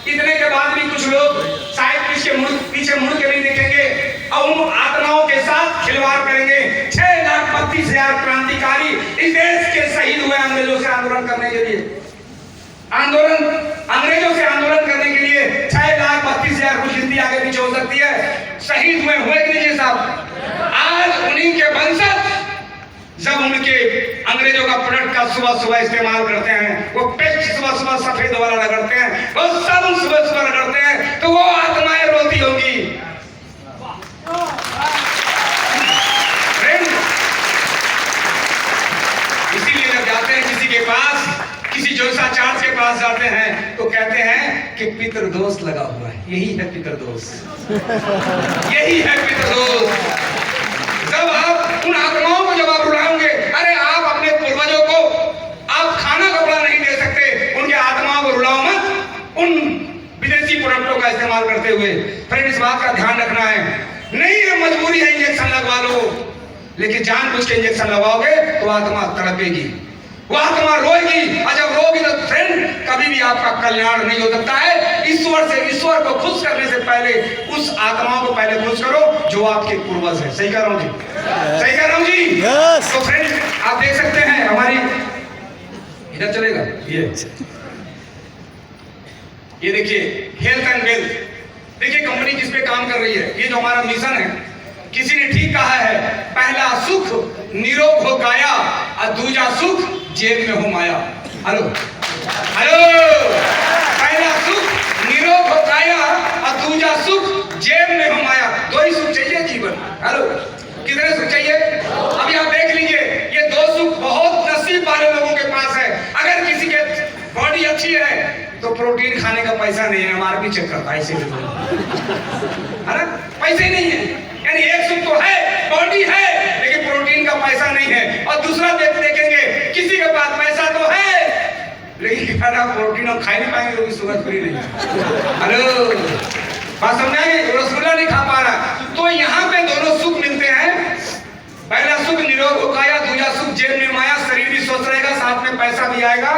इतने के बाद भी कुछ लोग शायद पीछे मुड़ के नहीं देखेंगे और उन आत्माओं के साथ खिलवाड़ करेंगे। 6,32,000 क्रांतिकारी इस देश के शहीद हुए अंग्रेजों से आंदोलन करने के लिए। अंग्रेजों से आंदोलन करने के लिए 6,32,000 कुछ हिंदी आगे पीछे हो सकती है, शहीद हुए कि नहीं साहब। आज उन्हीं के वंशज जब उनके अंग्रेजों का प्रोडक्ट का सुबह इस्तेमाल करते हैं, वो पेस्ट सुबह सफेद वाला रगड़ते हैं, वो साबुन सुबह रगड़ते हैं, तो वो आत्माएं रोती होंगी। इसीलिए जब जाते हैं किसी के पास, किसी ज्योतिषाचार्य के पास जाते हैं तो कहते हैं कि पितृदोष लगा हुआ है। यही है पितृदोष, यही है पितृदोष। जब आप उन आत्माओं को जब आप रुलाओगे, अरे आप अपने पूर्वजों को आप खाना कपड़ा नहीं दे सकते, उनके आत्माओं को रुलाओ मत उन विदेशी प्रोडक्टों का इस्तेमाल करते हुए। फ्रेंड, इस बात का ध्यान रखना है। नहीं है मजबूरी है इंजेक्शन लगवा लो, लेकिन जानबूझ के इंजेक्शन लगाओगे तो आत्मा तड़पेगी, वो आत्मा रोएगी, और जब रोगी तो फ्रेंड कभी भी आपका कल्याण नहीं हो सकता है। ईश्वर को खुश करने से पहले उस आत्माओं को पहले खुश करो जो आपके पूर्वज है। सही कह रहा हूं जी? सही कह रहा हूं जी? तो फ्रेंड, आप देख सकते हैं हमारी इधर चलेगा ये देखिए हेल्थ एंड वेल्थ। देखिए कंपनी किस पे काम कर रही है। ये जो हमारा मिशन है, किसी ने ठीक कहा है, पहला सुख निरोग हो काया और दूजा सुख जेब में हो माया। हेलो हेलो, पहला सुख निरोग हो काया और दूजा सुख जेब में हो माया। दो ही सुख चाहिए जीवन। हेलो, कितने सुख चाहिए? अभी आप देख लीजिए, ये दो सुख बहुत नसीब वाले लोगों के पास है। अगर किसी के बॉडी अच्छी है तो प्रोटीन खाने का पैसा नहीं है, एमआरपी चेक करता है, इसीलिए पैसे नहीं है। यानी एक सुख तो है, बॉडी है, लेकिन प्रोटीन का पैसा नहीं है। और दूसरा देखेंगे, किसी के पास पैसा तो है लेकिन खाना प्रोटीन हम खा नहीं पाएंगे, तो शुगर फ्री नहीं। हेलो, बात समझाएंगे? रसगुल्ला नहीं खा पा रहा, तो यहाँ पे दोनों सुख मिलते हैं। पहला सुख निरोग हो काया, दूसरा सुख जेब में माया। शरीर भी स्वस्थ रहेगा, साथ में पैसा भी आएगा।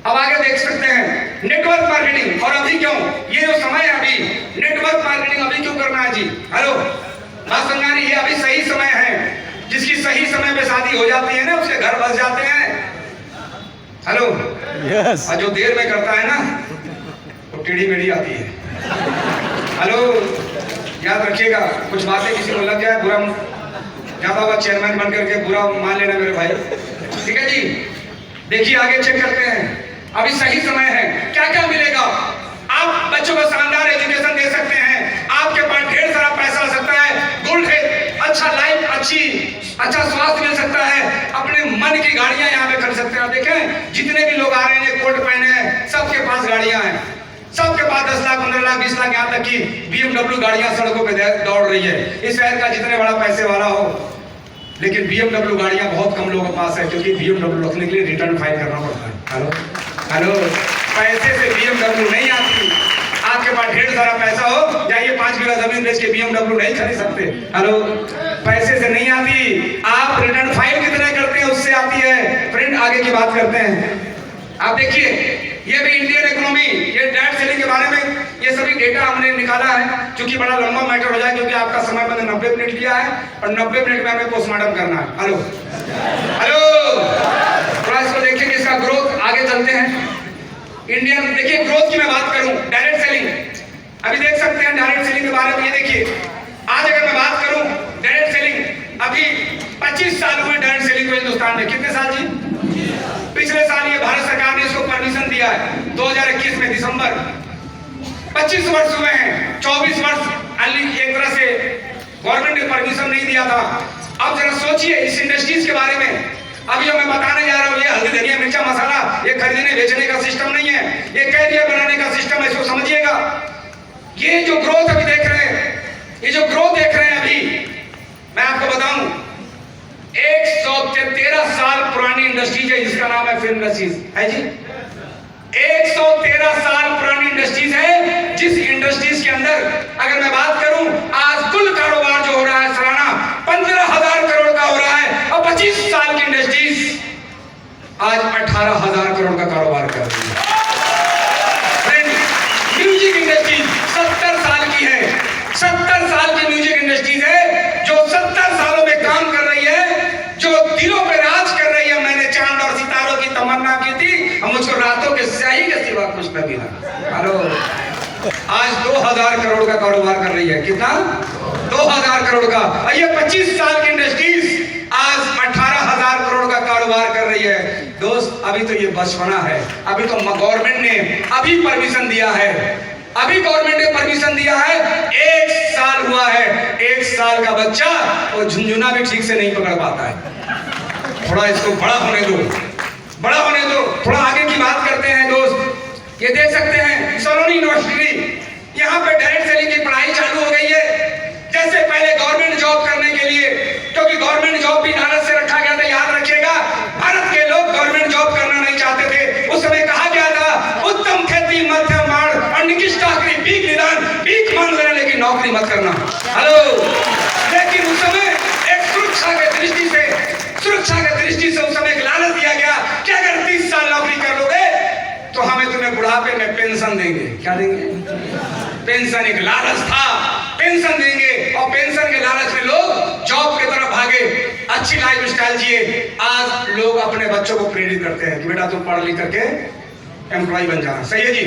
अब आगे देख सकते हैं नेटवर्क मार्केटिंग। और अभी क्यों ये जो समय है, अभी नेटवर्क मार्केटिंग अभी क्यों करना है जी? हेलो, बात समझा रही है? अभी सही समय है। जिसकी सही समय पे शादी हो जाती है ना, उसके घर बस जाते हैं। Hello, yes. और जो देर में करता है ना, वो टेढ़ी मेढ़ी आती है। हेलो, याद रखिएगा, कुछ बातें किसी को लग जाए, बुरा ज्यादा हुआ चेयरमैन बन करके बुरा मान लेना मेरे भाई, ठीक है जी? देखिए आगे चेक करते हैं। अभी सही समय है। क्या क्या मिलेगा? आप बच्चों को शानदार एजुकेशन दे सकते हैं, आपके पास ढेर सारा पैसा आ सकता है, गुड हेल्थ, अच्छा लाइफ, अच्छा स्वास्थ्य मिल सकता है, अपने मन की गाड़ियां यहाँ पे खरीद सकते हैं। देखें जितने भी लोग आ रहे हैं, कोट पहने हैं, सबके पास गाड़ियां हैं, सबके पास 10 लाख 15 लाख 20 लाख, यहाँ तक की BMW गाड़ियां सड़कों पे दौड़ रही है। इस शहर का जितने बड़ा पैसे वाला हो, लेकिन BMW गाड़ियां बहुत कम लोगों के पास है, क्योंकि BMW रखने के लिए रिटर्न फाइल करना पड़ता है। हेलो हेलो, पैसे से BMW नहीं आती। आपके पास ढेर सारा पैसा हो, जाइए 5 बीघा जमीन बेच के BMW नहीं खरीद सकते। हेलो, पैसे से नहीं आती। आप रिटर्न फाइल कितने करते हैं, उससे आती है। फ्रेंड, आगे की बात करते हैं। आप देखिए, ये भी इंडियन इकोनॉमी, ये डायरेक्ट सेलिंग के बारे में ये सभी डेटा हमने निकाला है, क्योंकि बड़ा लंबा मैटर हो जाए, क्योंकि आपका समय मैंने 90 मिनट लिया है और 90 मिनट में हमें पोस्टमार्टम करना है। हेलो हेलो, थोड़ा इसको देखिए कि इसका ग्रोथ। आगे चलते हैं। इंडियन, देखिए ग्रोथ की मैं बात करूं, डायरेक्ट सेलिंग अभी देख सकते हैं। डायरेक्ट सेलिंग के बारे में ये देखिए, आज अगर मैं बात करूं डायरेक्ट सेलिंग, अभी 25 साल हुए डायरेक्ट सेलिंग को हिंदुस्तान में। कितने साल जी? पिछले साल ये भारत सरकार ने इसको परमिशन दिया है 2021 में दिसंबर। 25 वर्ष हुए हैं, 24 वर्ष एक तरह से गवर्नमेंट ने परमिशन नहीं दिया था। अब जरा सोचिए इस इंडस्ट्रीज के बारे में। अभी जो मैं बताने जा रहा हूँ, ये हल्दी धनिया मिर्चा मसाला, ये खरीदने बेचने का सिस्टम नहीं है, ये कैरियर बनाने का सिस्टम है। इसको समझिएगा। ये जो ग्रोथ अभी देख रहे हैं, ये जो ग्रोथ देख रहे हैं अभी, मैं आपको बताऊं 113 साल पुरानी इंडस्ट्रीज है, जिसका नाम है फिल्म इंडस्ट्रीज है जी। 113 साल पुरानी इंडस्ट्रीज है, जिस इंडस्ट्रीज के अंदर अगर मैं बात करूं, आज कुल कारोबार जो हो रहा है सालाना 15,000 करोड़ का हो रहा है, और 25 साल की इंडस्ट्रीज आज 18,000 करोड़ का कारोबार कर रही है। उसमें भी ना। हेलो, आज 2000 करोड़ का कारोबार कर रही है। कितना? 2000 करोड़ का। और ये 25 साल की इंडस्ट्रीज आज 18,000 करोड़ का कारोबार कर रही है। दोस्त, अभी तो ये बचपना है। अभी तो गवर्नमेंट ने अभी परमिशन दिया है, अभी गवर्नमेंट ने परमिशन दिया है। 1 साल हुआ है। 1 साल का बच्चा वो झुनझुना भी ठीक से नहीं पकड़ पाता है। थोड़ा इसको बड़ा होने दो, बड़ा होने दो। थोड़ा आगे की बात करते हैं दोस्त। ये देख सकते हैं सलोनी यूनिवर्सिटी, यहाँ पे डायरेक्ट सेलिंग की पढ़ाई चालू हो गई है। जैसे पहले गवर्नमेंट जॉब करने के लिए, क्योंकि गवर्नमेंट जॉब भी लालच से रखा गया था, याद रखिएगा, भारत के लोग गवर्नमेंट जॉब करना नहीं चाहते थे। उस समय कहा गया था उत्तम खेती मध्यम माण और निकृष्ट आखिरी भीख निदान, भीख मान लेना लेकिन नौकरी मत करना। हेलो, लेकिन उस समय एक सुरक्षा के दृष्टि से उस समय एक लालच दिया गया कि अगर 30 साल नौकरी कर लोगे तो हमें तुम्हें बुढ़ापे में पेंशन देंगे। क्या देंगे? पेंशन। एक लालच था, पेंशन देंगे। और पेंशन के लालच में लोग जॉब की तरफ भागे, अच्छी लाइफ स्टाइल जिए। आज लोग अपने बच्चों को प्रेरित करते हैं कि बेटा तुम पढ़ लिख करके एम्प्लॉय बन जाना। सही है जी?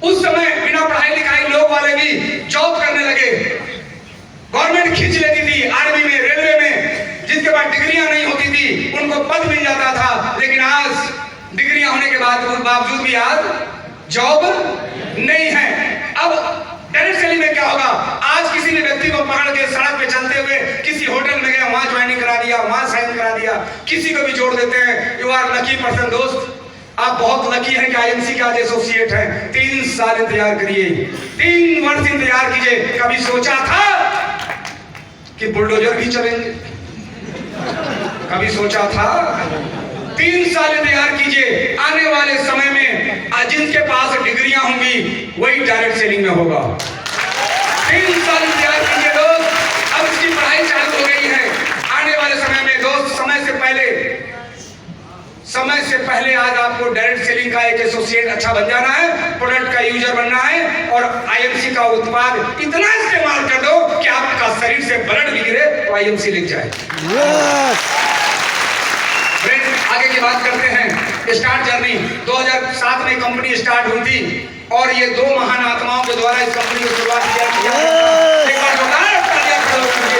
उस समय बिना पढ़ाई लिखाई लोग वाले भी जॉब करने लगे। गवर्नमेंट खींच लेती थी आर्मी में, रेलवे में, जिसके बाद डिग्रियां नहीं होती थी उनको पद मिल जाता था। लेकिन आज डिग्रियां होने के बावजूद भी आज जॉब नहीं है। अब डायरेक्ट सेलिंग में क्या होगा? आज किसी ने व्यक्ति को पकड़ के सड़क पे चलते हुए किसी होटल में गया, वहां ज्वाइनिंग करा दिया, वहां साइन करा दिया, किसी को भी जोड़ देते हैं। You are lucky person. दोस्त, आप बहुत लकी हैं कि आईएमसी का आज एसोसिएट हैं। 3 साल इंतजार करिए, 3 वर्ष इंतजार कीजिए। कभी सोचा था कि बुलडोजर भी चलेंगे? कभी सोचा था? 3 साल इंतजार कीजिए। आने वाले समय में जिनके पास डिग्रियां होंगी वही डायरेक्ट सेलिंग में होगा। 3 साल इंतजार कीजिए दोस्त। अब इसकी पढ़ाई चालू हो गई है। आने वाले समय में दोस्त, समय से पहले आज आपको डायरेक्ट सेलिंग का एक एसोसिएट अच्छा बन जाना है, प्रोडक्ट का यूजर बनना है और आईएमसी का उत्पाद इतना इस्तेमाल कर दो कि आपका शरीर से ब्लड भी गिरे तो आईएमसी लिख जाए। आगे की बात करते हैं। स्टार्ट जर्नी 2007 में कंपनी स्टार्ट हुई थी और ये 2 महान आत्माओं के द्वारा इस कंपनी की शुरुआत किया गया। एक बार जोरदार तालियां खड़ो कीजिए।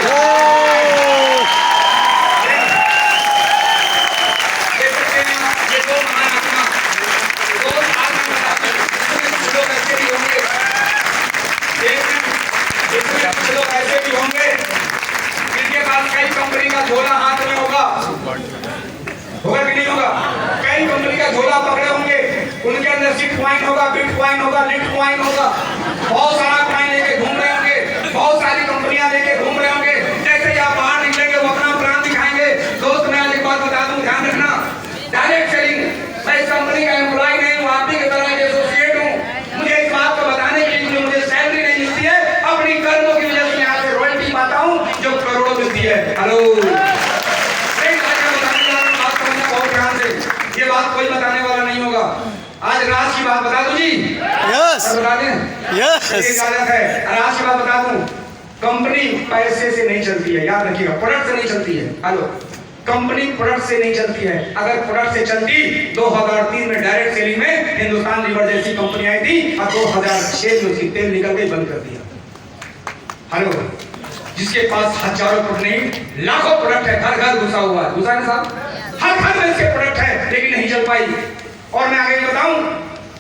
ये 2 महान आत्मा, 2 लोग ऐसे भी होंगे, कुछ लोग ऐसे भी होंगे जिनके पास कई कंपनी का झोला हाथ में होगा कि नहीं होगा? कई कंपनी का झोला पकड़े होंगे, उनके अंदर सिट कॉइन होगा, बिट कॉइन होगा, लिट कॉइन होगा, बहुत सारा कॉइन लेके घूम रहे होंगे, बहुत सारी कंपनियां लेके घूम रहे होंगे। जैसे ही आप बाहर निकलेंगे वो अपना ब्रांड दिखाएंगे। दोस्त, मैं आज एक बात बता दूं, ध्यान रखना। डायरेक्ट सेलिंग, मैं इस कंपनी का एम्प्लॉय नहीं हूँ, आप ही की तरह एसोसिएट हूँ। मुझे इस बात को बताने के लिए मुझे सैलरी नहीं मिलती है, अपनी कर्मों की वजह से यहाँ से रॉयल्टी पाता हूँ जो करोड़ों मिलती है। हेलो, ये बात कोई बताने वाला नहीं होगा। आज राज की बात बता दूं जी? यस, बता दें। यस, इजाजत है। राज की बात बता दूं, कंपनी पैसे से नहीं चलती है, याद रखिएगा, प्रोडक्ट से नहीं चलती है। हेलो, कंपनी प्रोडक्ट से नहीं चलती है। अगर प्रोडक्ट से चलती 2003 में डायरेक्ट सेलिंग में हिंदुस्तान लीवर जैसी कंपनी आई थी और 2006 में उसकी तेल निकल गई, बंद कर दिया। हेलो, जिसके पास हजारों प्रोडक्ट नहीं लाखों प्रोडक्ट है, घर घर घुसा हुआ है, घुसा है साहब, हर घर में इसके प्रोडक्ट है लेकिन नहीं चल पाई। और मैं आगे बताऊं,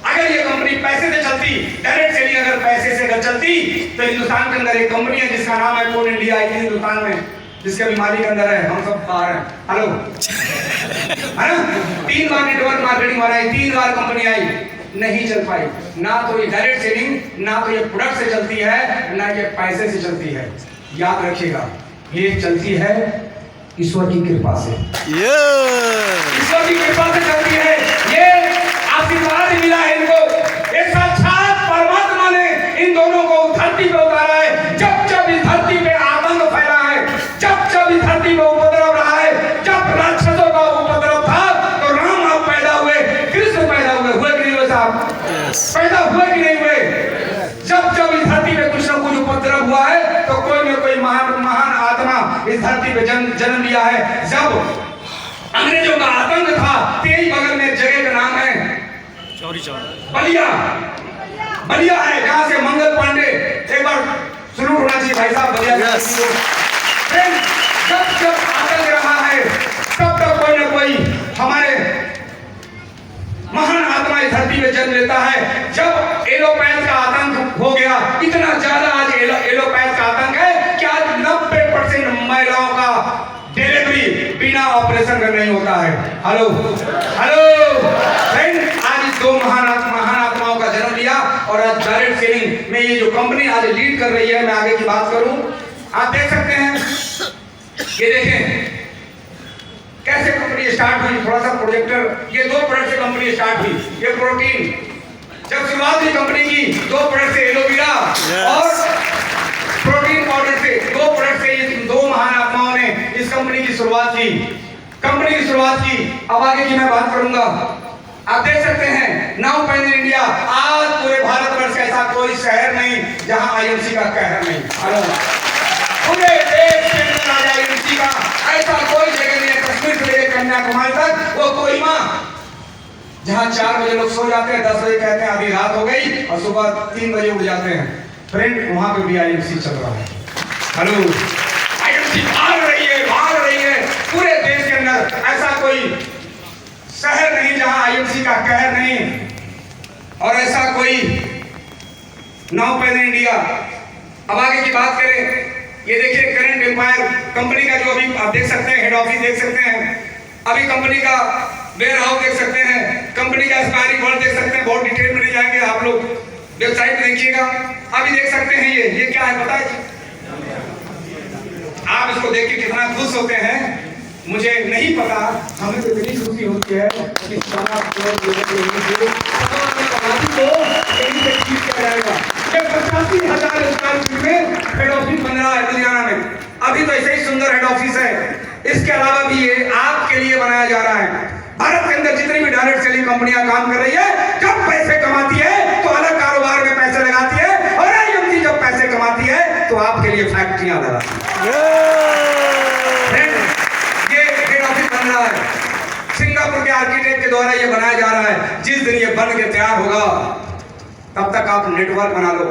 अगर ये कंपनी पैसे से चलती, डायरेक्ट सेलिंग अगर पैसे से अगर चलती तो हिंदुस्तान के अंदर एक कंपनी है जिसका नाम है कोल इंडिया, आई थी हिंदुस्तान में, जिसके भी मालिक अंदर है, हम सब बाहर हैं। हेलो, है ना? 3 बार नेटवर्क मार्केटिंग बनाई, 3 बार कंपनी आई, नहीं चल पाई। ना तो ये डायरेक्ट सेलिंग, ना तो ये प्रोडक्ट से चलती है, ना ये पैसे से चलती है। याद रखिएगा, ये चलती है ईश्वर की कृपा से। ईश्वर की कृपा से चलती है। ये आशीर्वाद मिला है इनको, ये साक्षात परमात्मा ने इन दोनों को धरती पे उतारा है। जब जब इस धरती पे आतंक फैला है, जब जब इस धरती पे उपद्रव रहा है, जब राक्षसों का उपद्रव था तो राम आप पैदा हुए, कृष्ण पैदा हुए कि नहीं हुए साहब? पैदा हुए कि नहीं हुए? जब जब इस धरती पे कुछ न कुछ उपद्रव हुआ है तो कोई न कोई महान आत्मा इस धरती पे जन्म लिया है। जब अंग्रेजों का आतंक था, तेज बगल में जगह का नाम है बलिया बलिया है, जहां से मंगल पांडे, एक बार सलूट होना चाहिए भाई साहब बलिया। जब जब आतंक रहा है तब तक कोई ना कोई हमारे महान आत्मा इस धरती में जन्म लेता है। जब एलोपैथ का आतंक हो गया, इतना ज्यादा आज एलोपैथ का आतंक है कि आज 90% महिलाओं का डिलीवरी बिना ऑपरेशन का नहीं होता है। हेलो हेलो फ्रेंड, आज दो महान आत्माओं का जन्म लिया और आज डायरेक्ट सेलिंग में ये जो कंपनी आज लीड कर रही है, मैं आगे की बात करूं, आप देख सकते हैं, ये देखें कैसे कंपनी स्टार्ट हुई। थोड़ा सा प्रोजेक्टर, ये 2 प्रोडक्ट से कंपनी स्टार्ट हुई। ये प्रोटीन, जब शुरुआत हुई कंपनी की 2 प्रोडक्ट से, एलोवेरा और प्रोटीन पाउडर से, 2 प्रोडक्ट से ये 2 महान आत्माओं ने इस कंपनी की शुरुआत की। अब आगे की मैं बात करूंगा। आप देख सकते हैं नाउ पैन इंडिया, आज पूरे भारतवर्ष ऐसा कोई शहर नहीं जहां आईएमसी का कहर नहीं। पूरे देश के अंदर आज आईएमसी का ऐसा कोई जगह नहीं है, कश्मीर से लेकर कन्याकुमारी तक, वो कोहिमा, जहां 4 बजे लोग सो जाते हैं, 10 बजे कहते हैं अभी रात हो गई और सुबह 3 बजे उठ जाते हैं। फ्रेंड, वहां पे भी आईएमसी चल रहा है। हेलो, आईएमसी भाग रही है पूरे देश के अंदर। ऐसा कोई शहर नहीं जहां आईएमसी का कहर नहीं, और ऐसा कोई नाउ पैन इंडिया। अब आगे की बात करें, ये देखिए करंट एम्पायर कंपनी का जो अभी आप देख सकते हैं, हेड ऑफिस देख सकते हैं, अभी कंपनी का वेयर हाउस देख सकते हैं, कंपनी का एक्सपायरी वर्ड देख सकते हैं। बहुत डिटेल में नहीं जाएंगे, आप लोग वेबसाइट पे देखिएगा। अभी देख सकते हैं ये क्या है पता है? आप इसको देख के कितना खुश होते हैं मुझे नहीं पता, हमें तो इतनी खुशी होती है कि ये 85,000 स्क्वायर फीट में हेड ऑफिस बन रहा है लुधियाना में। अभी तो ऐसे ही सुंदर हेड ऑफिस है, इसके अलावा भी ये आपके लिए बनाया जा रहा है। भारत के अंदर जितनी भी डायरेक्ट सेलिंग कंपनियां काम कर रही है, जब पैसे कमाती है तो अलग कारोबार में पैसे लगाती है, और आईएमसी जब पैसे कमाती है तो आपके लिए फैक्ट्रियां लगाती है। ये हेड ऑफिस बन रहा है, सिंगापुर के आर्किटेक्ट के द्वारा ये बनाया जा रहा है। जिस दिन ये बन के तैयार होगा तब तक आप नेटवर्क बना लो।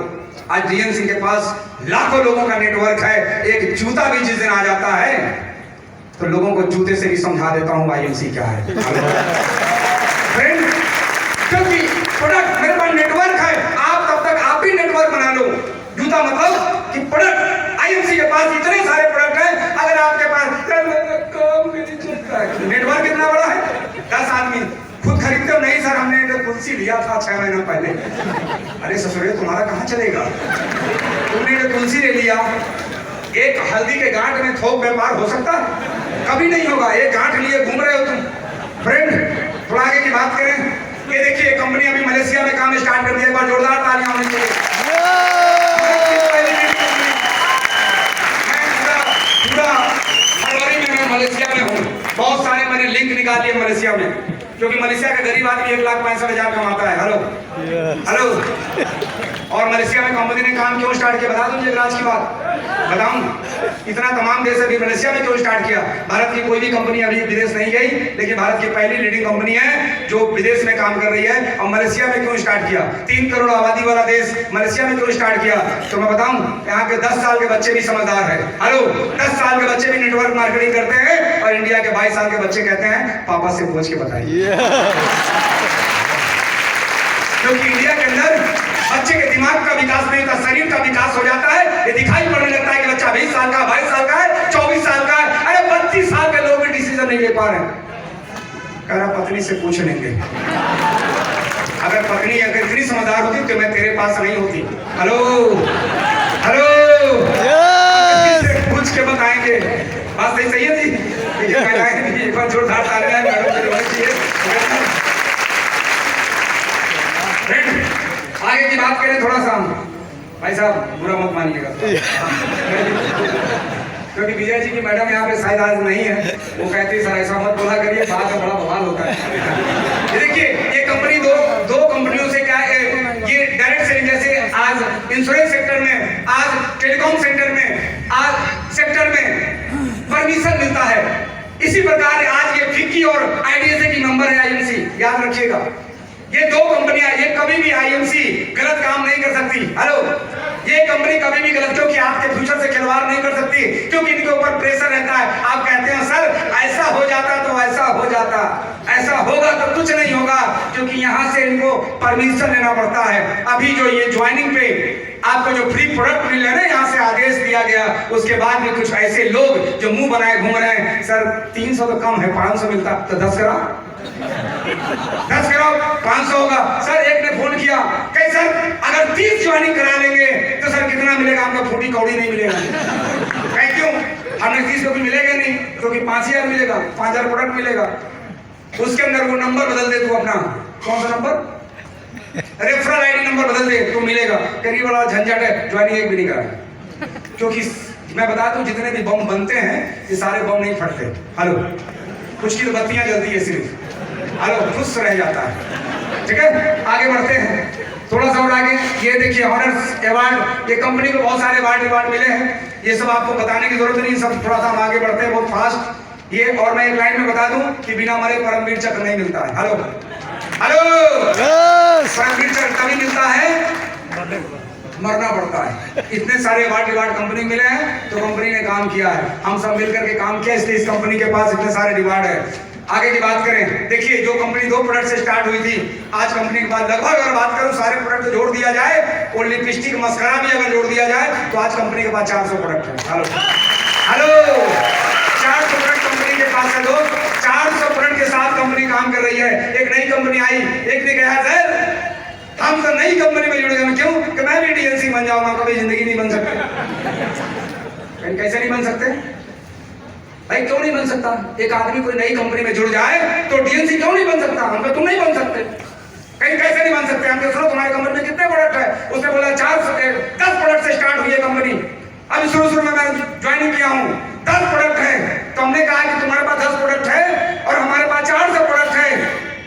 आज डीएनसी के पास लाखों लोगों का नेटवर्क है। एक जूता भी जिस दिन आ जाता है तो लोगों को जूते से भी समझा देता हूं आईएमसी क्या है। फ्रेंड, क्योंकि प्रोडक्ट मेरे पास नेटवर्क है, आप तब तक आप भी नेटवर्क बना लो। जूता मतलब कि प्रोडक्ट, आईएमसी के पास इतने सारे प्रोडक्ट हैं, अगर आपके पास नेटवर्क कितना बड़ा है, 10 आदमी खुद खरीदते हो नहीं सर, हमने तो तुलसी लिया था 6 महीना पहले। अरे ससुरे तुम्हारा कहाँ चलेगा, तुमने तो तुलसी ले लिया, एक हल्दी के गांठ में थोक व्यापार हो सकता है? कभी नहीं होगा। एक गांठ लिए घूम रहे हो तुम। फ्रेंड, थोड़ा आगे की बात करें, ये देखिए कंपनी अभी मलेशिया में काम स्टार्ट कर दिया। एक बार जोरदार तालियां होनी चाहिए। मैं मलेशिया में हूँ, बहुत सारे मैंने लिंक निकाल लिए मलेशिया में, क्योंकि मलेशिया का गरीब आदमी 1,65,000 कमाता है। हेलो और मलेशिया में कंपनी ने काम क्यों स्टार्ट किया बता दूं मुझे, राज की बात बताऊं? इतना तमाम देश अभी मलेशिया में क्यों स्टार्ट किया? भारत की कोई भी कंपनी अभी विदेश नहीं गई, लेकिन भारत की पहली लीडिंग कंपनी है जो विदेश में काम कर रही है। और मलेशिया में क्यों स्टार्ट किया? 3 करोड़ आबादी वाला देश मलेशिया में क्यों स्टार्ट किया? तो मैं बताऊं, यहाँ के 10 साल के बच्चे भी समझदार है। हेलो, 10 साल के बच्चे भी नेटवर्क मार्केटिंग करते हैं, और इंडिया के 22 साल के बच्चे कहते हैं पापा से पूछ के बताइए। क्योंकि इंडिया के अंदर बच्चे के दिमाग का विकास नहीं होता, शरीर का विकास हो जाता है। ये दिखाई पड़ने लगता है कि बच्चा 20 साल का, 22 साल का है, 24 साल का है। अरे 32 साल के लोग भी डिसीजन नहीं ले पा रहे। कह रहा पत्नी से पूछ लेंगे। अगर पत्नी अगर इतनी समझदार होती तो मैं तेरे पास नहीं होती। हेलो पूछ के बताएंगे। बात सही है जी? एक बार जोरदार तालियां मैडम चाहिए। आगे की बात करें थोड़ा सा, भाई साहब बुरा मत मानिएगा, क्योंकि विजय जी की मैडम यहाँ पे शायद आज नहीं है। वो कहती सर ऐसा मत बोला करिए, बाद में बड़ा बवाल होता है। ये देखिए ये कंपनी दो कंपनियों से क्या है, ये डायरेक्ट सेलिंग जैसे आज इंश्योरेंस सेक्टर में, आज टेलीकॉम सेक्टर में, आज सेक्टर में परमिशन मिलता है। इसी प्रकार आज ये फिक्की और आईडीएसए की नंबर है आईएमसी, याद रखिएगा। ये 2 कंपनी कभी भी आईएमसी गलत काम नहीं कर सकती। हेलो, ये कंपनी कभी भी गलत, क्योंकि आपके फ्यूचर से खिलवाड़ नहीं कर सकती, क्योंकि इनके ऊपर प्रेशर रहता है। आप कहते हैं सर ऐसा हो जाता तो ऐसा हो जाता, ऐसा होगा तो कुछ नहीं होगा, क्योंकि यहाँ से इनको परमिशन लेना पड़ता है। अभी जो ये ज्वाइनिंग पे आपको जो फ्री प्रोडक्ट मिल रहे हैं ना, यहाँ से आदेश दिया गया, उसके बाद में कुछ ऐसे लोग जो मुंह बनाए घूम रहे हैं, सर 300 तो कम है, 500 मिलता तो 10 करा, 10 करो 500 होगा। सर एक ने फोन किया, कहीं सर अगर 30 ज्वाइनिंग करा लेंगे तो सर कितना मिलेगा? हमको फूटी कौड़ी नहीं मिलेगा। कहीं क्यों? हमने 30 को भी मिलेगा नहीं, क्योंकि 5000 मिलेगा, 5000 प्रोडक्ट मिलेगा। उसके अंदर वो नंबर बदल दे तू अपना, कौन सा नंबर? रेफरल आईडी नंबर बदल दे तो मिलेगा। करीब वाला झंझट है, ज्वाइनिंग एक भी नहीं करा। क्योंकि मैं बता दूं जितने भी बम बनते हैं ये सारे बम नहीं फटते। हेलो, कुछ की तो बत्तियां जलती है सिर्फ, हेलो खुश रह जाता है। ठीक है, आगे बढ़ते हैं थोड़ा सा और आगे। ये देखिए ऑनर्स अवार्ड, ये कंपनी को बहुत सारे अवार्ड मिले हैं, ये सब आपको बताने की जरूरत नहीं, सब थोड़ा सा हम आगे बढ़ते हैं बहुत फास्ट। ये और मैं एक लाइन में बता दूं कि बिना मरे परमवीर चक्र नहीं मिलता है। हेलो हेलो, परमवीर चक्र कभी मिलता है? मरना पड़ता है। इतने सारे अवार्ड कंपनी मिले हैं तो कंपनी ने काम किया है, हम सब मिलकर के काम किया, इसलिए इस कंपनी के पास इतने सारे रिवार्ड है। आगे की बात करें, देखिए जो कंपनी 2 प्रोडक्ट से स्टार्ट हुई थी, आज कंपनी के बाद लगभग अगर बात करूं सारे प्रोडक्ट जोड़ दिया जाए और लिपस्टिक मस्करा भी अगर जोड़ दिया जाए तो आज कंपनी के पास 400 प्रोडक्ट है। हेलो हेलो, 400 प्रोडक्ट कंपनी के पास है दोस्त, 400 प्रोडक्ट के साथ कंपनी काम कर रही है। एक नई कंपनी आई, एक ने कहा सर हम तो नई कंपनी में जुड़ गए। क्यों? कि मैं भी डीएनसी बन जाऊंगा, कभी जिंदगी नहीं बन सकते। कैसे नहीं बन सकते भाई? क्यों नहीं बन सकता? एक आदमी कोई नई कंपनी में जुड़ जाए तो डीएनसी क्यों नहीं बन सकता? हम तो तुम नहीं बन सकते। कहीं कैसे नहीं बन सकते? हमने सुनो तुम्हारी कंपनी में कितने प्रोडक्ट है? उसने बोला 10 प्रोडक्ट से स्टार्ट हुई है कंपनी। अभी शुरू में मैं ज्वाइनिंग किया हूँ, 10 प्रोडक्ट है। तो हमने कहा कि तुम्हारे पास 10 प्रोडक्ट है और हमारे पास 400 प्रोडक्ट है,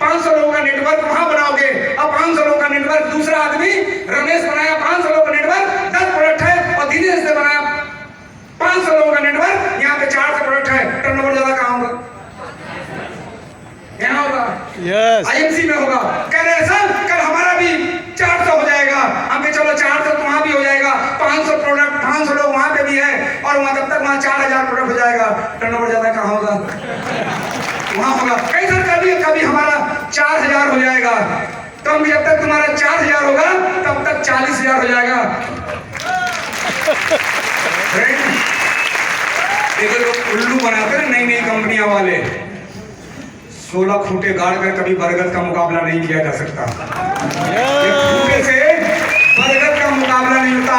500 लोगों का नेटवर्क वहां बनाओगे। अब 500 लोगों का नेटवर्क, दूसरा आदमी रमेश बनाया 500 लोगों का नेटवर्क, 10 प्रोडक्ट है, और दिनेश ने बनाया 500 लोगों का नेटवर्क, यहाँ पे 400 प्रोडक्ट है। टर्नओवर ज्यादा कहाँ होगा? यहाँ होगा, आईएमसी में होगा। कह रहे सर कल हमारा भी 400 हो जाएगा। हम कहे चलो 400 तो वहां भी हो जाएगा, 500 प्रोडक्ट, 500 लोग वहां पे भी है, और वहां तब तक वहां 4000 प्रोडक्ट हो जाएगा। टर्नओवर ज्यादा कहाँ होगा? वहां होगा। कई सर कभी हमारा 4000 हो जाएगा। तो हम जब तक तुम्हारा 4000 होगा तब तक 40000 हो जाएगा। देखो लोग उल्लू बनाते हैं नई नई कंपनियां वाले, 16 खूंटे गाड़ कर कभी बरगद का मुकाबला नहीं किया जा सकता। खूंटे से बरगद का मुकाबला नहीं होता।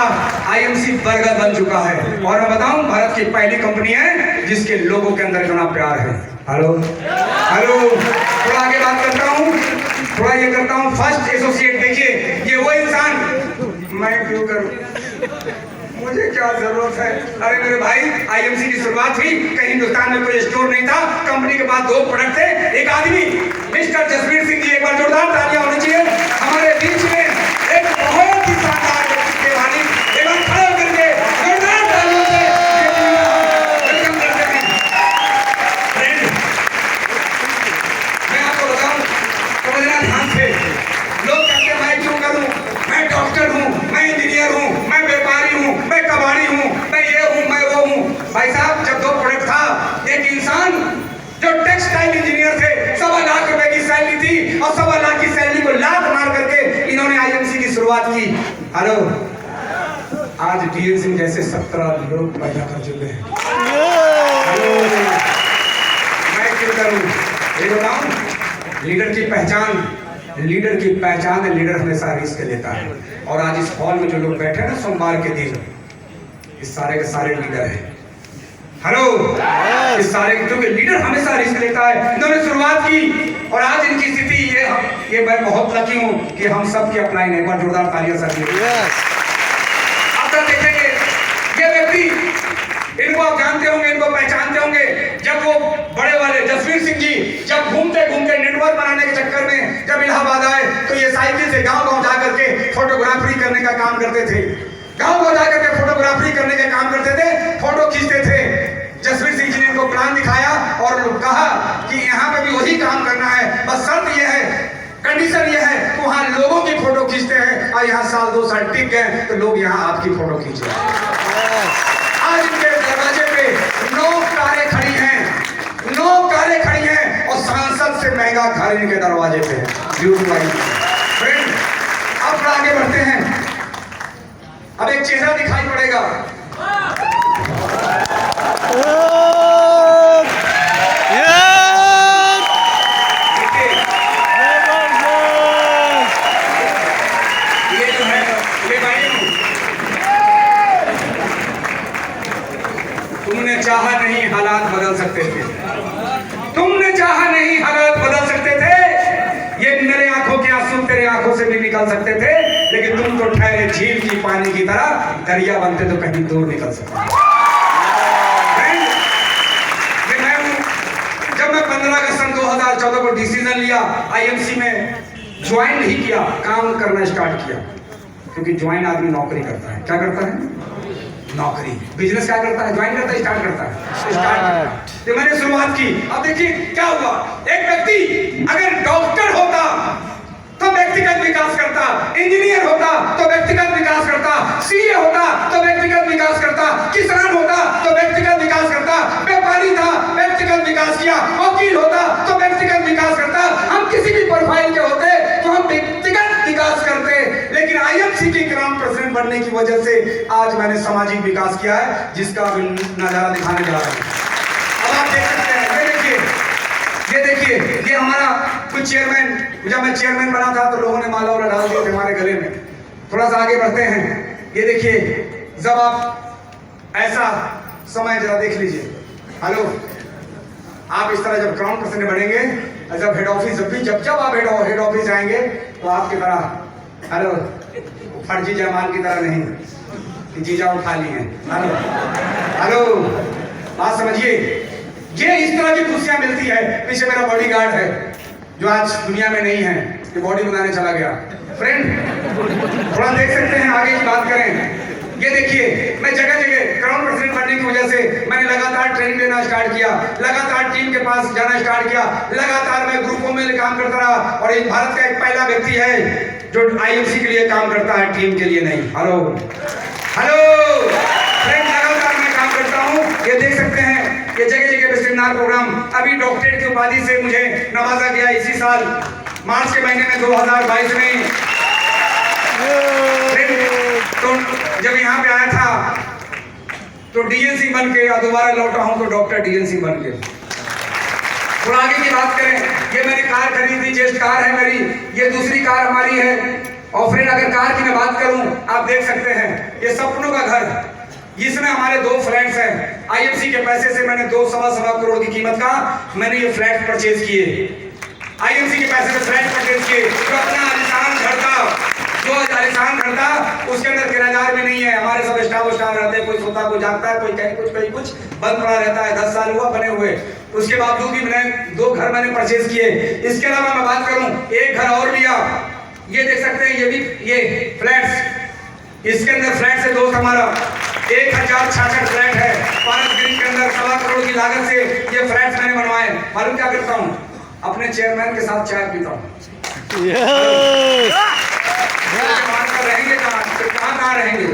आईएमसी बरगद बन चुका है, और मैं बताऊं भारत की पहली कंपनी है जिसके लोगों के अंदर इतना प्यार है। हेलो हेलो, थोड़ा आगे बात करता हूँ, थोड़ा ये करता हूँ। फर्स्ट एसोसिएट, देखिए ये वो इंसान, मैं क्यों करूं, मुझे क्या जरूरत है? अरे मेरे भाई आईएमसी की शुरुआत हुई, कहीं हिंदुस्तान में कोई स्टोर नहीं था, कंपनी के पास 2 प्रोडक्ट थे। एक आदमी मिस्टर जसवीर सिंह जी, एक बार जोरदार तालियां होनी चाहिए हमारे बीच में, एक बहुत ही शानदार व्यक्ति वाली, एक बार खड़े होकर के जोरदार तालियों से वेलकम करते हैं। फ्रेंड, मैं आपको बताऊं, समझना ध्यान से, लोग कहते हैं मैं क्यों करूं, मैं डॉक्टर हूं, मैं इंजीनियर हूं, मैं व्यापारी हूं, मैं कबाड़ी हूं, मैं ये हूं, मैं वो हूं। भाई साहब जब 2 प्रोडक्ट था, एक इंसान जो टेक्सटाइल इंजीनियर थे, 1.25 लाख रुपए की सैलरी थी, और 1.25 लाख की सैलरी को लात मार करके इन्होंने आईएमसी की शुरुआत की। हेलो, आज डीएनसी जैसे 17 लोग पैदा कर चुके हैं। हेलो, मैं क्यों करूं? ये बताऊं, लीडर की पहचान लीडर हमेशा रिस्क लेता है। और आज इस हॉल में जो लोग बैठे हैं ना सोमवार के दिन, इस सारे के सारे लीडर हैं। हेलो, इस सारे क्योंकि लीडर हमेशा रिस्क लेता है। इन्होंने शुरुआत की और आज इनकी स्थिति ये मैं बहुत लकी हूं कि हम सब की अपनाई नहीं। बार जोरदार तालियां सर। आप सब देखेंगे ये व्यक्ति, इनको आप जानते होंगे, इनको पहचानते होंगे। जब वो बड़े वाले जसवीर सिंह जी जब घूमते घूमते नेटवर्क बनाने के चक्कर में जब इलाहाबाद आए तो ये साइकिल से गांव-गांव जाकर के फोटोग्राफी करने का काम करते थे। गांव-गांव जाकर के फोटोग्राफी करने का काम करते थे, फोटो खींचते थे। जसवीर सिंह जी ने इनको प्लान दिखाया और कहा कि यहाँ पे भी वही काम करना है, बस शर्त यह है, कंडीशन यह है कि वहाँ लोगों की फोटो और यहाँ साल 2 साल टिक गए तो लोग यहाँ आपकी फोटो खींचे। आज इनके दरवाजे पे 9 कारें खड़ी हैं, 9 कारें खड़ी हैं और सांसद से महंगा घर इनके दरवाजे पे है। फ्रेंड, अब आगे बढ़ते हैं। अब एक चेहरा दिखाई पड़ेगा। तुमने चाहा नहीं हालात बदल सकते थे, तुमने चाहा नहीं हालात बदल सकते थे। ये मेरे आंखों के आंसू तेरे आंखों से भी निकल सकते थे, लेकिन तुम तो ठहरे झील की पानी की तरह, दरिया बनते तो कहीं दूर निकल सकते। जब मैं 15 अगस्त सन 2014 को डिसीजन लिया, आईएमसी में ज्वाइन नहीं किया, काम करना स्टार्ट किया। क्योंकि ज्वाइन आदमी नौकरी करता है, क्या करता है? नौकरी। बिजनेस क्या करता है? ज्वाइन करता है, स्टार्ट करता है, स्टार्ट करता है। तो मैंने शुरुआत की। अब देखिए क्या हुआ। एक व्यक्ति अगर डॉक्टर होता तो व्यक्तिगत विकास करता, इंजीनियर होता तो व्यक्तिगत विकास करता, सीए होता तो व्यक्तिगत विकास करता, किसान होता तो व्यक्तिगत विकास करता, व्यापारी था व्यक्तिगत विकास किया, वकील होता तो व्यक्तिगत विकास करता। हम किसी भी प्रोफाइल के होते तो हम व्यक्तिगत विकास करते, लेकिन आईएमसी की ग्राम प्रेसिडेंट बनने की वजह से आज मैंने सामाजिक विकास किया है, जिसका नजारा दिखाने जा रहा हूं। अब आप देख सकते हैं, ये देखिए, ये हमारा कुछ चेयरमैन, जब मैं चेयरमैन बना था तो लोगों ने माला वाला डाल दिए थे हमारे गले में। थोड़ा सा आगे बढ़ते हैं। ये देखिए, जब आप ऐसा समय जरा देख लीजिए। हेलो, आप इस तरह जब क्राउन प्रेसिडेंट बनेंगे, जब हेड ऑफिस, जब आप हेड ऑफिस जाएंगे तो आपकी तरह, हेलो, फर्जी जयमाल की तरह नहीं कि जीजा उठा लिए हैं। हेलो, बात समझिए। ये इस तरह की खुशियां मिलती है। पीछे मेरा बॉडीगार्ड है जो आज दुनिया में नहीं है, कि बॉडी बनाने चला गया। फ्रेंड, थोड़ा देख सकते हैं, आगे की बात करें। ये देखिए, मैं जगह जगह क्राउन प्रेसिडेंट बनने की वजह से मैंने लगातार ट्रेनिंग लेना स्टार्ट किया, लगातार टीम के पास जाना स्टार्ट किया, लगातार मैं ग्रुपों में काम करता रहा। और ये भारत का एक पहला व्यक्ति है जो आईएमसी के लिए काम करता है, टीम के लिए नहीं। हेलो हेलो फ्रेंड, लगातार मैं काम करता हूँ। ये देख सकते हैं, ये जगह जगह पे सेमिनार प्रोग्राम। अभी डॉक्टरेट की उपाधि से मुझे नवाजा गया इसी साल मार्च के महीने में 2022 में। तो जब यहाँ पे आया था तो डीएनसी बन के, दोबारा लौटा हूँ तो डॉक्टर डीएनसी बन के। थोड़ा आगे की बात करें, ये मैंने कार खरीदी, जेस्ट कार है मेरी, ये दूसरी कार हमारी है। और फ्रेंड, अगर कार की मैं बात करूं, आप देख सकते हैं, ये सपनों का घर, इसमें हमारे 2 फ्लैट्स हैं। आईएमसी के पैसे से मैंने 2.25 करोड़ की कीमत का मैंने ये फ्लैट परचेज किए। आईएमसी के पैसे से फ्लैट परचेज किए। जो अपना आलिशान घर था, जो आलिशान घर था, उसके अंदर किराएदार भी नहीं है। हमारे सब स्टाफ रहते हैं, कोई सोता कोई जागता है, कोई कहीं कुछ बंद पड़ा रहता है। 10 साल हुआ बने हुए, उसके बावजूद भी मैंने 2 घर मैंने परचेज किए। इसके अलावा मैं बात करूं, एक घर और लिया। ये देख सकते हैं, ये भी ये फ्लैट्स, इसके अंदर फ्लैट से दोस्त हमारा 1066 फ्लैट है पारस ग्रीन के अंदर। 1.25 करोड़ की लागत से ये फ्लैट्स मैंने बनवाए। मालूम क्या करता हूँ? अपने चेयरमैन के साथ चाय पीता हूँ। रहेंगे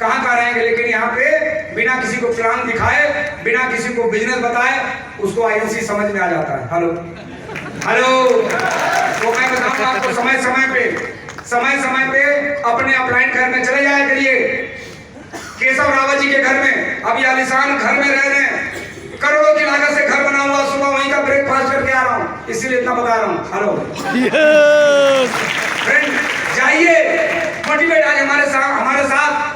कहाँ रहेंगे, लेकिन यहाँ पे बिना किसी को प्लान दिखाए, बिना किसी को बिजनेस बताए, उसको आईएमसी समझ में आ जाता है। हेलो तो मैं बताऊँ आपको, समय समय पे अपने अपलाइन घर में चले जाया करिए। केशव रावत जी के घर में, अभी आलिशान घर में रह रहे हैं, करोड़ों की लागत से घर बना हुआ। सुबह वहीं का ब्रेकफास्ट करके आ रहा हूँ, इसीलिए इतना बता रहा हूँ। हेलो फ्रेंड, जाइए, मोटिवेट आज हमारे साथ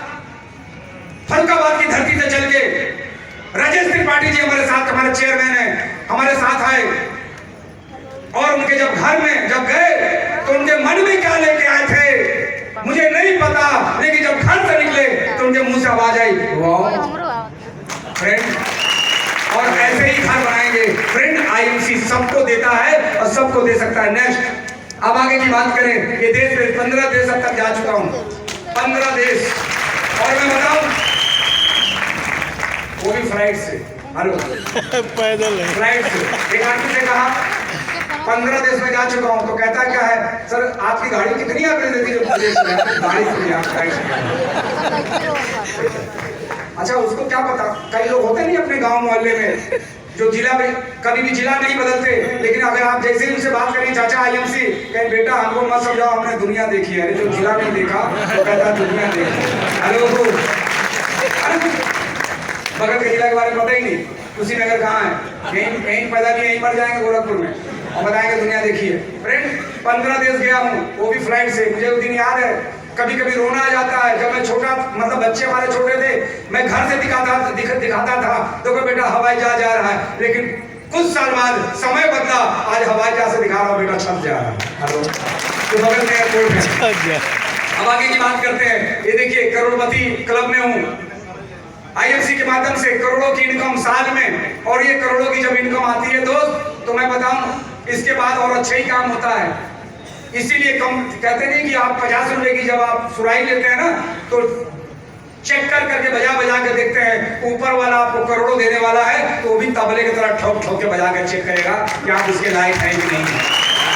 फरुखाबाद की धरती से चल के राजेश त्रिपाठी जी हमारे साथ, हमारे चेयरमैन हैं, हमारे साथ आए। और उनके जब घर में जब गए तो उनके मन में क्या लेके आए थे मुझे नहीं पता, लेकिन जब घर से निकले तो उनके मुंह से आवाज आई, वाह फ्रेंड। और ऐसे ही घर बनाएंगे फ्रेंड। आईएमसी सबको देता है और सबको दे सकता है। नेक्स्ट, अब आगे की बात करें, ये देश में 15 देश अब तक जा चुका हूँ, 15 देश। और मैं बताऊं, वो भी फ्लाइट से। हेलो पैदल फ्लाइट से। एक आदमी से कहा 15 देश में जा चुका हूँ। तो कहता क्या है, सर आपकी गाड़ी कितनी आपने दे दी जो प्रदेश में गाड़ी के लिए आप अच्छा, उसको क्या पता, कई लोग होते नहीं अपने गांव मोहल्ले में जो जिला में कभी भी जिला नहीं बदलते, लेकिन अगर आप जैसे ही उनसे बात करें, चाचा आईएमसी, कहें बेटा हमको मत समझाओ, हमने दुनिया देखी है। जो जिला नहीं देखा तो कहता दुनिया देखी। हेलो, बगल के जिला के बारे में पता ही नहीं, कुशीनगर कहाँ है, यहीं पैदा किए, यहीं मर जाएंगे गोरखपुर में, और बताएंगे दुनिया देखी है। फ्रेंड 15 देश गया हूँ, वो भी फ्लाइट से। मुझे उस दिन याद है, कभी कभी रोना आ जाता है। जब मैं छोटा, मतलब बच्चे हमारे छोटे थे, मैं घर से दिखाता था तो बेटा हवाई जहाज जा रहा है, लेकिन कुछ साल बाद समय बदला, आज हवाई जहाज से दिखा रहा हूँ बेटा छत जा रहा है। हेलो, तो बगल में एयरपोर्ट है। अब आगे की बात करते हैं। ये देखिए, करोड़पति क्लब में हूँ, आईएफसी के माध्यम से करोड़ों की इनकम साल में, और ये करोड़ों की जब इनकम आती है दोस्त, तो मैं बताऊं इसके बाद और अच्छा ही काम होता है। इसीलिए कम कहते नहीं कि आप 50 रुपए की जब आप सुराही लेते हैं ना, तो चेक करके बजा के देखते हैं, ऊपर वाला आपको करोड़ों देने वाला है, तो वो भी तबले की तरह ठोक के बजा के चेक करेगा कि आप उसके लायक हैं कि नहीं,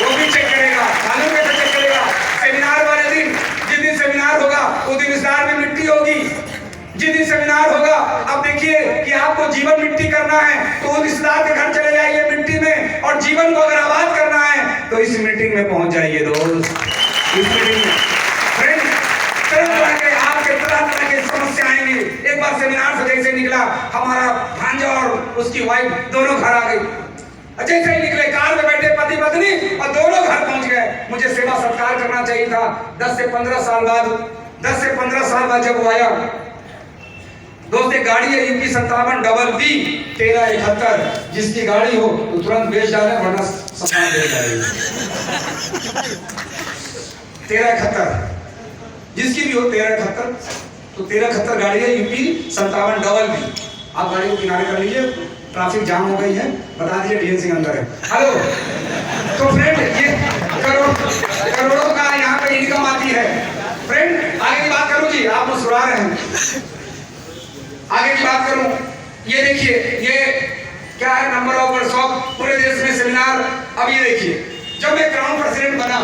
वो भी चेक करेगा। मालूम कैसे चेक करेगा? सेमिनार वाले दिन, जिस दिन सेमिनार होगा उस दिन इस में मिट्टी होगी, जिस दिन सेमिनार होगा। अब देखिए कि आपको जीवन मिट्टी करना है तो उस रिश्तेदार के घर चले जाइए मिट्टी में, और जीवन को अगर आबाद करना है तो इस मीटिंग में पहुंच जाइए दोस्त। इस मीटिंग में फ्रेंड तरह के आपके तरह के समस्या आएंगे। एक बार सेमिनार से जैसे निकला, हमारा भांजा और उसकी वाइफ दोनों घर आ गई। जैसे ही निकले, कार में बैठे पति पत्नी, और दोनों घर पहुंच गए। मुझे सेवा सत्कार करना चाहिए था। 10 से 15 साल बाद जब वो आया, दोस्त एक गाड़ी है यूपी 57 डबल बी 1371, जिसकी गाड़ी हो तो तुरंत बेच डाले, वरना सामान बेच डालेंगे। 1371 जिसकी भी हो, 1371, तो 1371 गाड़ी है यूपी 57 डबल बी। आप गाड़ी को किनारे कर लीजिए, ट्रैफिक जाम हो गई है, बता दीजिए डीएन सिंह अंदर है। हेलो, तो फ्रेंड ये करोड़ों का यहाँ पे इनकम आती है। फ्रेंड आगे की बात करूँ जी, आप मुस्कुरा रहे हैं, आगे की बात करूं, ये देखिए, ये क्या है, नंबर ऑफ वर्कशॉप पूरे देश में सेमिनार। अब ये देखिए, जब मैं क्राउन प्रेसिडेंट बना,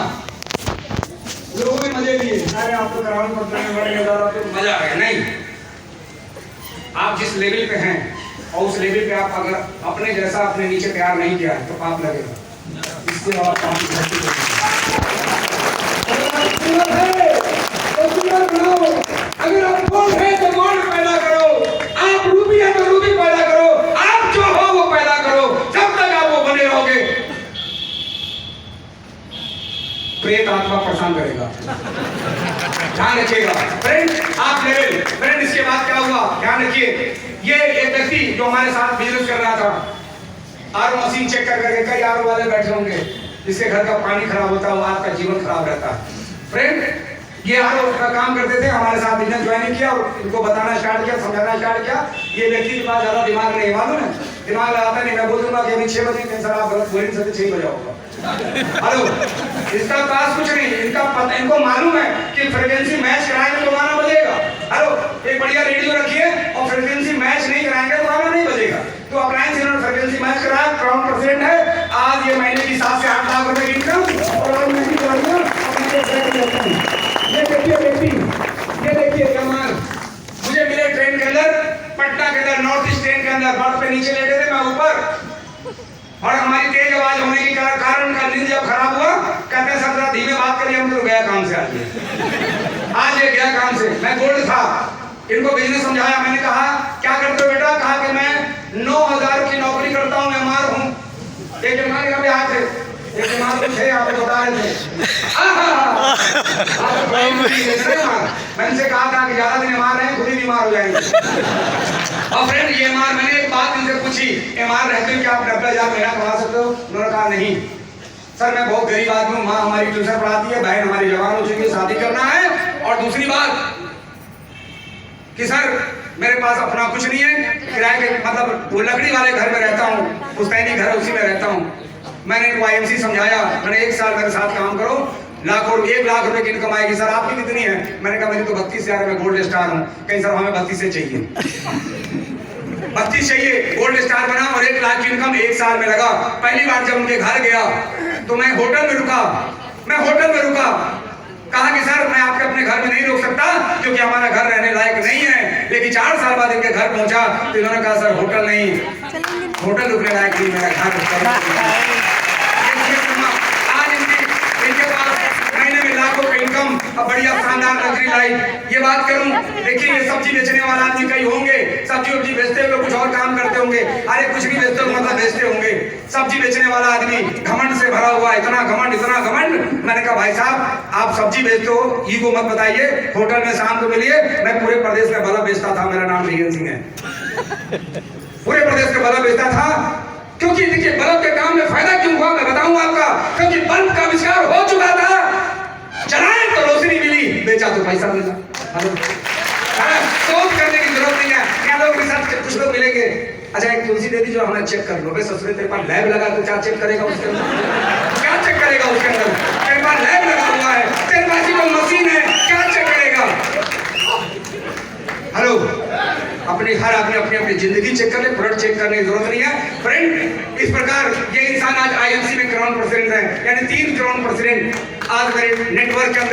लोगों ने मजे लिए, अरे आप तो क्राउन प्रेसिडेंट बन गए, तो मजा आ गया। नहीं, आप जिस लेवल पे हैं और उस लेवल पे आप अगर अपने जैसा अपने नीचे प्यार नहीं किया तो पाप लगेगा। इससे आप काम अगर आप कौन है तो कौन पैदा करो, आप रूबी है तो रूबी पैदा करो, आप जो हो वो पैदा करो। जब तक आप वो बने रहोगे, प्रेत आत्मा परेशान करेगा। ध्यान रखिएगा फ्रेंड, आप लेवल। फ्रेंड इसके बाद क्या हुआ, ध्यान रखिए। ये एक व्यक्ति जो हमारे साथ बिजनेस कर रहा था, आरओ मशीन चेक करके, कई आरओ वाले बैठे होंगे जिसके घर का पानी खराब होता है, आपका जीवन खराब रहता है। फ्रेंड ये आरओ का काम करते थे, हमारे साथ बिजनेस ज्वाइन किया और इनको बताना स्टार्ट किया, समझाना स्टार्ट किया। ये व्यक्ति के पास ज्यादा दिमाग नहीं, मालूम है, दिमाग लगाता नहीं। मैं बोल दूंगा कि अभी 6 बजे, सर आप गलत बोल नहीं सकते, 6 बजे होगा। हेलो, इसका पास कुछ नहीं, इनका पता, इनको मालूम है कि फ्रीक्वेंसी मैच कराएंगे तो गाना बजेगा। हेलो, एक बढ़िया रेडियो रखिए और फ्रीक्वेंसी मैच नहीं कराएंगे तो गाना नहीं बजेगा। तो अप्लायंस इन्होंने फ्रीक्वेंसी मैच कराया, क्राउन प्रेसिडेंट है। आज ये महीने की 7 से 8 लाख रुपए की इनकम, और आज मैं ये देखिए व्यक्ति, ये देखिए कमाल। मुझे मिले ट्रेन के अंदर, पटना के अंदर, नॉर्थ ईस्ट ट्रेन के अंदर, बर्थ पे नीचे लेटे थे, मैं ऊपर, और हमारी तेज आवाज होने के कारण का नींद जब खराब हुआ, कहते हैं सर धीमे बात करिए, हम तो गया काम से। आज ये गया काम से। मैं गोल्ड था, इनको बिजनेस समझाया। मैंने कहा क्या करते हो बेटा? कहा कि मैं 9000 की नौकरी करता हूँ, एमआर हूँ। एक एमआर का भी हाथ है, एक एमआर कुछ है, आपको बता रहे थे। मैंने उनसे कहा था कि ज्यादा दिन एमआर है, खुद ही बीमार हो जाएंगे। और फ्रेंड ये एमआर, मैंने एक बात इनसे पूछी, एमआर रहते हो क्या आप 90,000 महीना कमा सकते हो? उन्होंने कहा नहीं सर, मैं बहुत गरीब आदमी हूँ, माँ हमारी ट्यूशन पढ़ाती है, बहन हमारी जवान हो चुकी है, शादी करना है, और दूसरी बात कि सर मेरे पास अपना कुछ नहीं है, किराए के, मतलब वो लकड़ी वाले घर में रहता हूँ, पुश्तैनी घर है उसी में रहता हूँ। मैंने इनको आईएमसी समझाया, मैंने 1 साल मेरे साथ काम करो, 1 लाख रुपए की इनकम आएगी। सर आपकी कितनी है? मैंने कहा मेरी तो 32,000 में गोल्ड स्टार हूँ। कहीं सर हमें 32 से चाहिए, 32 चाहिए, गोल्ड स्टार बना, और 1 लाख की इनकम 1 साल में लगा। पहली बार जब उनके घर गया तो मैं होटल में रुका, कहा कि सर मैं आपके अपने घर में नहीं रोक सकता क्योंकि हमारा घर रहने लायक नहीं है। लेकिन 4 साल बाद इनके घर पहुंचा तो इन्होंने कहा सर होटल नहीं, होटल रुकने लायक नहीं, मेरा घर। आज इनके पास महीने में लाखों का इनकम, अब बढ़िया शानदार लग्जरी लाइफ। ये बात करूं, देखिए ये सब्जी बेचने वाला आदमी कई होंगे, सब्जी वब्जी बेचते हुए कुछ और काम करते होंगे, अरे कुछ भी बेचते हुए मतलब बेचते होंगे। सब्जी बेचने वाला आदमी घमंड से भरा हुआ, इतना घमंड। मैंने कहा भाई साहब आप सब्जी बेचते हो, ईगो मत बताइए, होटल में शाम को मिलिए। मैं पूरे प्रदेश में बल्ब बेचता था, मेरा नाम रीगन सिंह है, पूरे प्रदेश में बल्ब बेचता था। क्योंकि देखिए बल्ब के काम में फायदा क्यों हुआ मैं बताऊं आपका, क्योंकि बल्ब का आविष्कार हो चुका था, चलाए तो रोशनी मिली, बेचा तो पैसा मिला। सोच करने की जरूरत नहीं है। क्या लोग के साथ कुछ लोग मिलेंगे, अच्छा एक तुलसी दे दी जो हमें चेक कर लो, बे ससुरे तेरे पास लैब लगा तो क्या चेक करेगा उसके अंदर, क्या चेक करेगा उसके अंदर, तेरे पास लैब लगा हुआ है, तेरे पास ही कोई मशीन है, क्या चेक करेगा। हेलो, अपनी हर आदमी अपनी अपनी जिंदगी चेक कर ले, प्रोडक्ट चेक करने की जरूरत नहीं है फ्रेंड। इस प्रकार ये इंसान आज आईएमसी में क्राउन प्रेसिडेंट है, यानी 3 क्राउन प्रेसिडेंट आज मेरे नेटवर्क के अंदर